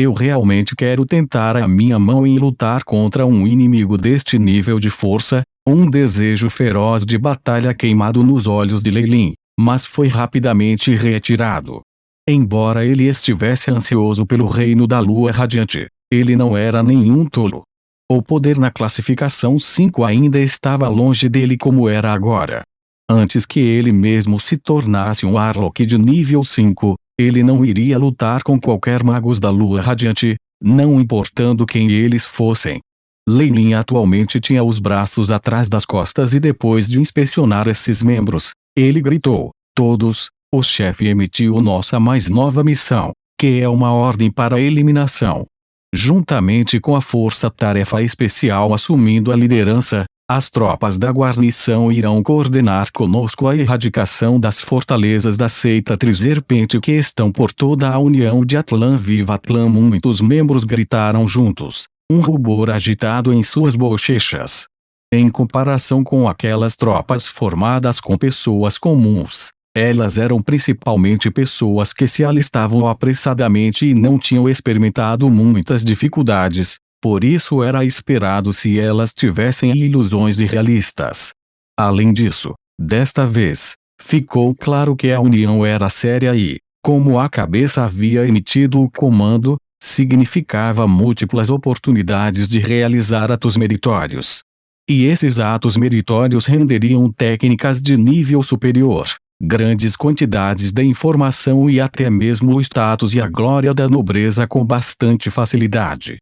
Eu realmente quero tentar a minha mão em lutar contra um inimigo deste nível de força, um desejo feroz de batalha queimado nos olhos de Lei Lin, mas foi rapidamente retirado. Embora ele estivesse ansioso pelo reino da lua radiante, ele não era nenhum tolo. O poder na classificação 5 ainda estava longe dele como era agora. Antes que ele mesmo se tornasse um Warlock de nível 5, ele não iria lutar com qualquer magos da lua radiante, não importando quem eles fossem. Lei Lin atualmente tinha os braços atrás das costas e depois de inspecionar esses membros, ele gritou: todos, o chefe emitiu nossa mais nova missão, que é uma ordem para a eliminação. Juntamente com a força-tarefa especial assumindo a liderança, as tropas da guarnição irão coordenar conosco a erradicação das fortalezas da seita Trizerpente que estão por toda a União de Atlan. Viva Atlan! Muitos membros gritaram juntos, um rubor agitado em suas bochechas. Em comparação com aquelas tropas formadas com pessoas comuns, elas eram principalmente pessoas que se alistavam apressadamente e não tinham experimentado muitas dificuldades. Por isso era esperado se elas tivessem ilusões irrealistas. Além disso, desta vez, ficou claro que a união era séria e, como a cabeça havia emitido o comando, significava múltiplas oportunidades de realizar atos meritórios. E esses atos meritórios renderiam técnicas de nível superior, grandes quantidades de informação e até mesmo o status e a glória da nobreza com bastante facilidade.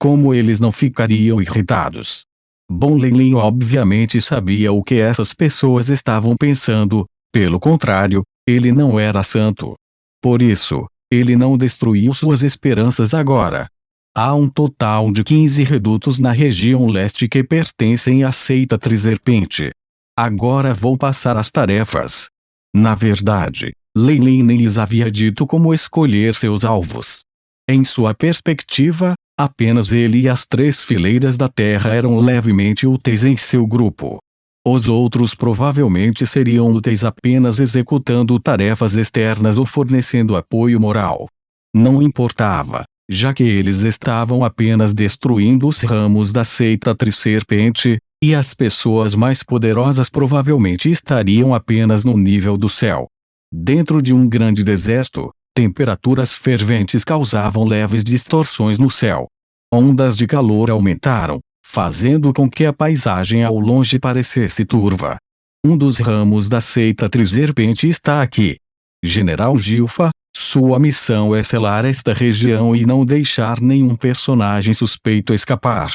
Como eles não ficariam irritados? Bom, Lei Lin obviamente sabia o que essas pessoas estavam pensando, pelo contrário, ele não era santo. Por isso, ele não destruiu suas esperanças agora. Há um total de 15 redutos na região leste que pertencem à seita Trizerpente. Agora vou passar as tarefas. Na verdade, Lei Lin nem lhes havia dito como escolher seus alvos. Em sua perspectiva, apenas ele e as 3 fileiras da terra eram levemente úteis em seu grupo. Os outros provavelmente seriam úteis apenas executando tarefas externas ou fornecendo apoio moral. Não importava, já que eles estavam apenas destruindo os ramos da seita Trizerpente, e as pessoas mais poderosas provavelmente estariam apenas no nível do céu. Dentro de um grande deserto, temperaturas ferventes causavam leves distorções no céu. Ondas de calor aumentaram, fazendo com que a paisagem ao longe parecesse turva. Um dos ramos da seita Trizerpente está aqui. General Gilfa, sua missão é selar esta região e não deixar nenhum personagem suspeito escapar.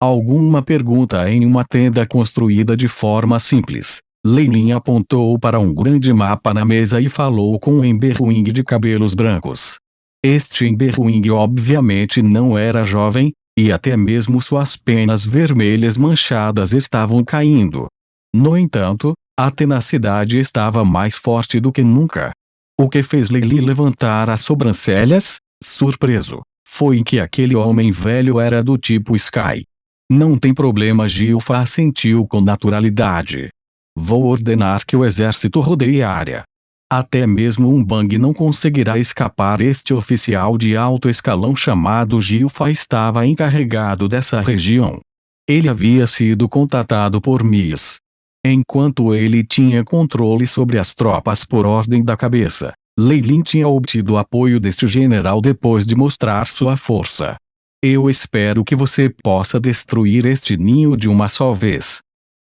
Alguma pergunta em uma tenda construída de forma simples. Lei Lin apontou para um grande mapa na mesa e falou com um Emberwing de cabelos brancos. Este Emberwing obviamente não era jovem, e até mesmo suas penas vermelhas manchadas estavam caindo. No entanto, a tenacidade estava mais forte do que nunca. O que fez Lei Lin levantar as sobrancelhas, surpreso, foi que aquele homem velho era do tipo Sky. Não tem problema, Gilfa assentiu com naturalidade. Vou ordenar que o exército rodeie a área. Até mesmo um Bang não conseguirá escapar. Este oficial de alto escalão chamado Gilfa estava encarregado dessa região. Ele havia sido contatado por Mies. Enquanto ele tinha controle sobre as tropas por ordem da cabeça, Lei Lin tinha obtido o apoio deste general depois de mostrar sua força. Eu espero que você possa destruir este ninho de uma só vez.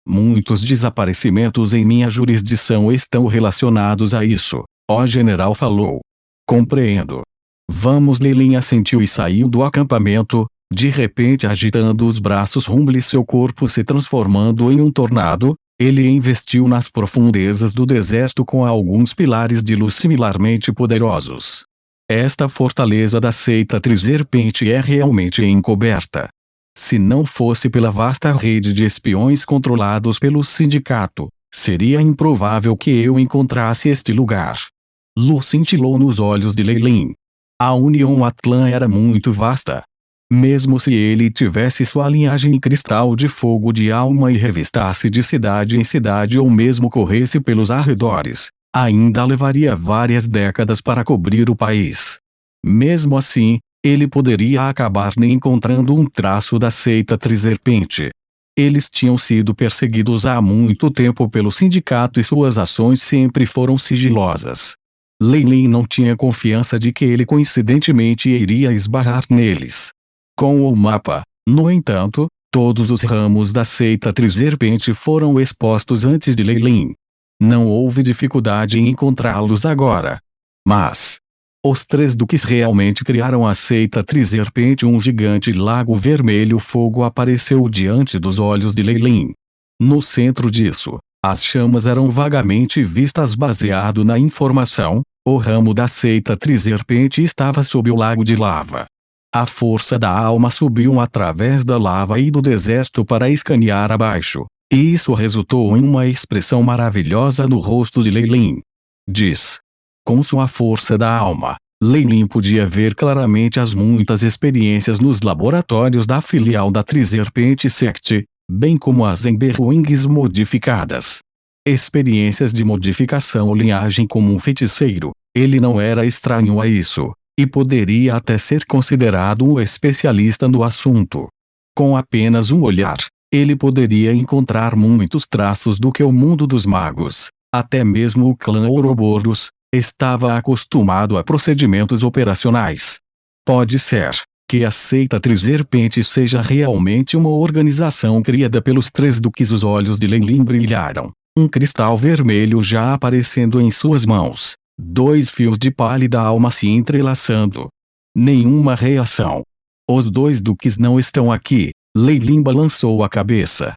Muitos desaparecimentos em minha jurisdição estão relacionados a isso, o general falou. Compreendo. Vamos. Lei Lin assentiu e saiu do acampamento, de repente agitando os braços rumo e seu corpo se transformando em um tornado. Ele investiu nas profundezas do deserto com alguns pilares de luz similarmente poderosos. Esta fortaleza da seita Trizerpente é realmente encoberta. Se não fosse pela vasta rede de espiões controlados pelo sindicato, seria improvável que eu encontrasse este lugar. Luz cintilou nos olhos de Lei Lin. A União Atlan era muito vasta. Mesmo se ele tivesse sua linhagem em cristal de fogo de alma e revistasse de cidade em cidade ou mesmo corresse pelos arredores, ainda levaria várias décadas para cobrir o país. Mesmo assim, ele poderia acabar nem encontrando um traço da seita Triserpente. Eles tinham sido perseguidos há muito tempo pelo sindicato e suas ações sempre foram sigilosas. Lei Lin não tinha confiança de que ele coincidentemente iria esbarrar neles. Com o mapa, no entanto, todos os ramos da seita Triserpente foram expostos antes de Lei Lin. Não houve dificuldade em encontrá-los agora. Mas os três duques realmente criaram a seita Triserpente. Um gigante lago vermelho fogo apareceu diante dos olhos de Lei Lin. No centro disso, as chamas eram vagamente vistas baseado na informação. O ramo da seita Triserpente estava sob o lago de lava. A força da alma subiu através da lava e do deserto para escanear abaixo, e isso resultou em uma expressão maravilhosa no rosto de Lei Lin. Diz. Com sua força da alma, Lei Lin podia ver claramente as muitas experiências nos laboratórios da filial da Triserpente Sect, bem como as Emberwings modificadas. Experiências de modificação ou linhagem como um feiticeiro, ele não era estranho a isso, e poderia até ser considerado um especialista no assunto. Com apenas um olhar, ele poderia encontrar muitos traços do que o mundo dos magos, até mesmo o clã Ouroboros, estava acostumado a procedimentos operacionais. Pode ser que a seita Triserpente seja realmente uma organização criada pelos três duques. Os olhos de Lei Lin brilharam, um cristal vermelho já aparecendo em suas mãos, 2 fios de pálida alma se entrelaçando. Nenhuma reação. Os 2 duques não estão aqui. Lei Lin balançou a cabeça.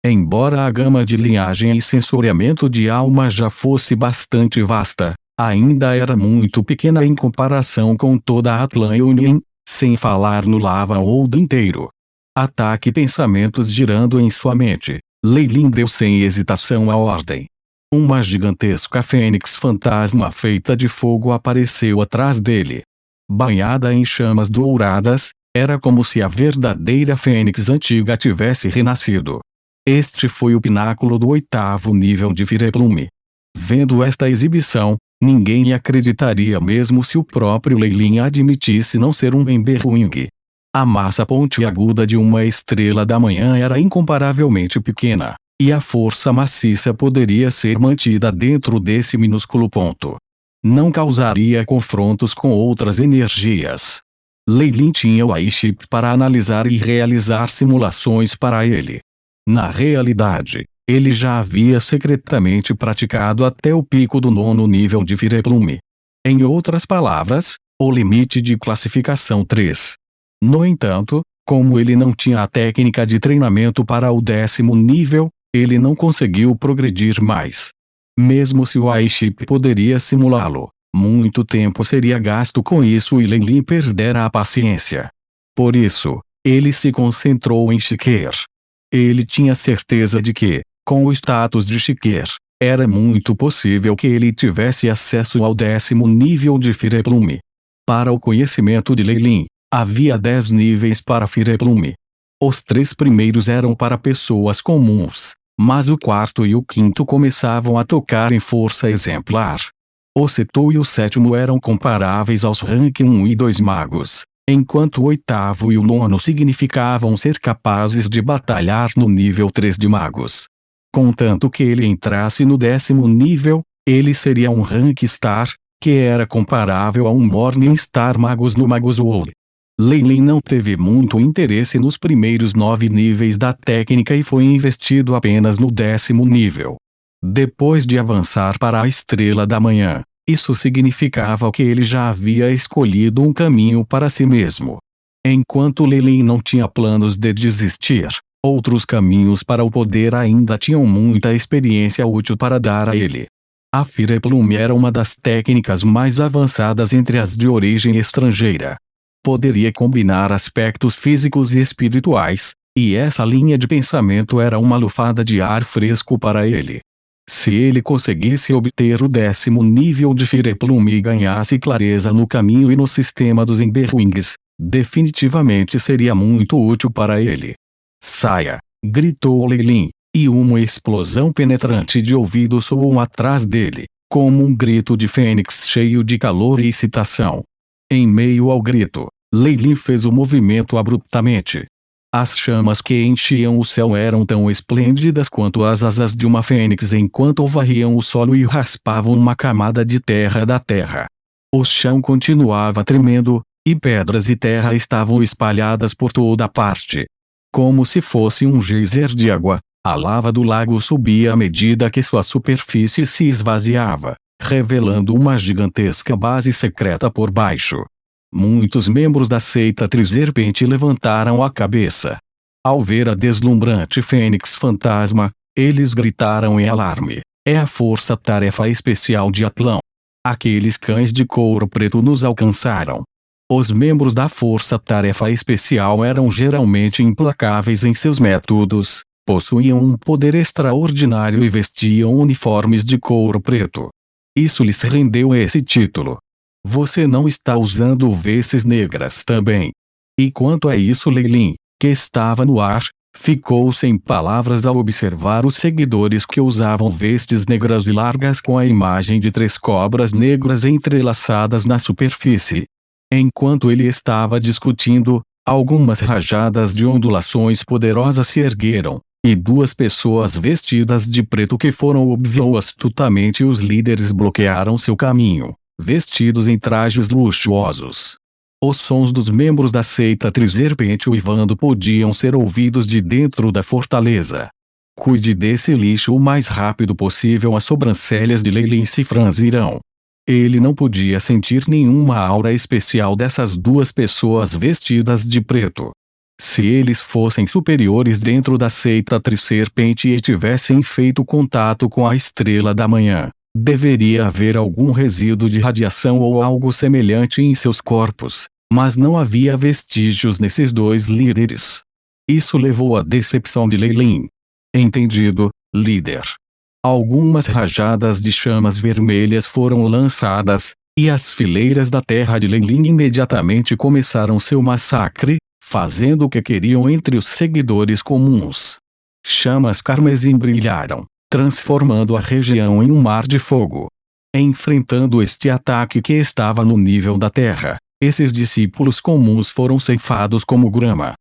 Embora a gama de linhagem e sensoriamento de alma já fosse bastante vasta, ainda era muito pequena em comparação com toda a Atlan Union, sem falar no Lava World inteiro. Ataque pensamentos girando em sua mente. Lei Lin deu sem hesitação a ordem. Uma gigantesca fênix fantasma feita de fogo apareceu atrás dele. Banhada em chamas douradas, era como se a verdadeira fênix antiga tivesse renascido. Este foi o pináculo do 8º nível de Fireplume. Vendo esta exibição, ninguém acreditaria mesmo se o próprio Lei Lin admitisse não ser um Emberwing. A massa pontiaguda de uma estrela da manhã era incomparavelmente pequena, e a força maciça poderia ser mantida dentro desse minúsculo ponto. Não causaria confrontos com outras energias. Lei Lin tinha o AI-chip para analisar e realizar simulações para ele. Na realidade, ele já havia secretamente praticado até o pico do 9º nível de Fireplume. Em outras palavras, o limite de classificação 3. No entanto, como ele não tinha a técnica de treinamento para o 10º nível, ele não conseguiu progredir mais. Mesmo se o AI-chip poderia simulá-lo, muito tempo seria gasto com isso e Lei Lin perdera a paciência. Por isso, ele se concentrou em Shiker. Ele tinha certeza de que, com o status de Shiker, era muito possível que ele tivesse acesso ao 10º nível de Fireplume. Para o conhecimento de Lei Lin, havia 10 níveis para Fireplume. Os 3 primeiros eram para pessoas comuns, mas o 4º e o 5º começavam a tocar em força exemplar. O 6º e o 7º eram comparáveis aos rank 1 e 2 magos, enquanto o 8º e o 9º significavam ser capazes de batalhar no nível 3 de magos. Contanto que ele entrasse no 10º nível, ele seria um rank star, que era comparável a um Morning Star Magus no Magus World. Lei Lin não teve muito interesse nos primeiros 9 níveis da técnica e foi investido apenas no 10º nível. Depois de avançar para a Estrela da Manhã, isso significava que ele já havia escolhido um caminho para si mesmo. Enquanto Lei Lin não tinha planos de desistir, outros caminhos para o poder ainda tinham muita experiência útil para dar a ele. A Fireplume era uma das técnicas mais avançadas entre as de origem estrangeira. Poderia combinar aspectos físicos e espirituais, e essa linha de pensamento era uma lufada de ar fresco para ele. Se ele conseguisse obter o 10º nível de Fireplume e ganhasse clareza no caminho e no sistema dos Emberwings, definitivamente seria muito útil para ele. Saia! Gritou Lei Lin, e uma explosão penetrante de ouvido soou atrás dele, como um grito de fênix cheio de calor e excitação. Em meio ao grito, Lei Lin fez o movimento abruptamente. As chamas que enchiam o céu eram tão esplêndidas quanto as asas de uma fênix enquanto varriam o solo e raspavam uma camada de terra da terra. O chão continuava tremendo, e pedras e terra estavam espalhadas por toda parte. Como se fosse um geyser de água, a lava do lago subia à medida que sua superfície se esvaziava, revelando uma gigantesca base secreta por baixo. Muitos membros da seita Triserpente levantaram a cabeça. Ao ver a deslumbrante fênix fantasma, eles gritaram em alarme: "É a força-tarefa especial de Atlão! Aqueles cães de couro preto nos alcançaram!" Os membros da força-tarefa especial eram geralmente implacáveis em seus métodos, possuíam um poder extraordinário e vestiam uniformes de couro preto. Isso lhes rendeu esse título. Você não está usando vestes negras também? E quanto a isso, Lei Lin, que estava no ar, ficou sem palavras ao observar os seguidores que usavam vestes negras e largas com a imagem de 3 cobras negras entrelaçadas na superfície. Enquanto ele estava discutindo, algumas rajadas de ondulações poderosas se ergueram, e 2 pessoas vestidas de preto que foram obviou astutamente os líderes bloquearam seu caminho, vestidos em trajes luxuosos. Os sons dos membros da seita Triserpente uivando podiam ser ouvidos de dentro da fortaleza. Cuide desse lixo o mais rápido possível. As sobrancelhas de Lei Lin se franzirão. Ele não podia sentir nenhuma aura especial dessas 2 pessoas vestidas de preto. Se eles fossem superiores dentro da seita Triserpente e tivessem feito contato com a Estrela da Manhã, deveria haver algum resíduo de radiação ou algo semelhante em seus corpos, mas não havia vestígios nesses 2 líderes. Isso levou à decepção de Lei Lin. Entendido, líder. Algumas rajadas de chamas vermelhas foram lançadas, e as fileiras da terra de Lei Lin imediatamente começaram seu massacre, fazendo o que queriam entre os seguidores comuns. Chamas carmesim brilharam, transformando a região em um mar de fogo. Enfrentando este ataque que estava no nível da terra, esses discípulos comuns foram ceifados como grama.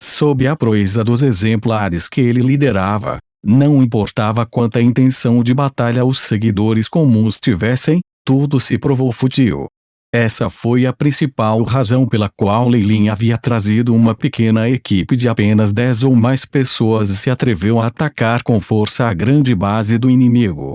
Sob a proeza dos exemplares que ele liderava, não importava quanta intenção de batalha os seguidores comuns tivessem, tudo se provou fútil. Essa foi a principal razão pela qual Lei Lin havia trazido uma pequena equipe de apenas 10 ou mais pessoas e se atreveu a atacar com força a grande base do inimigo.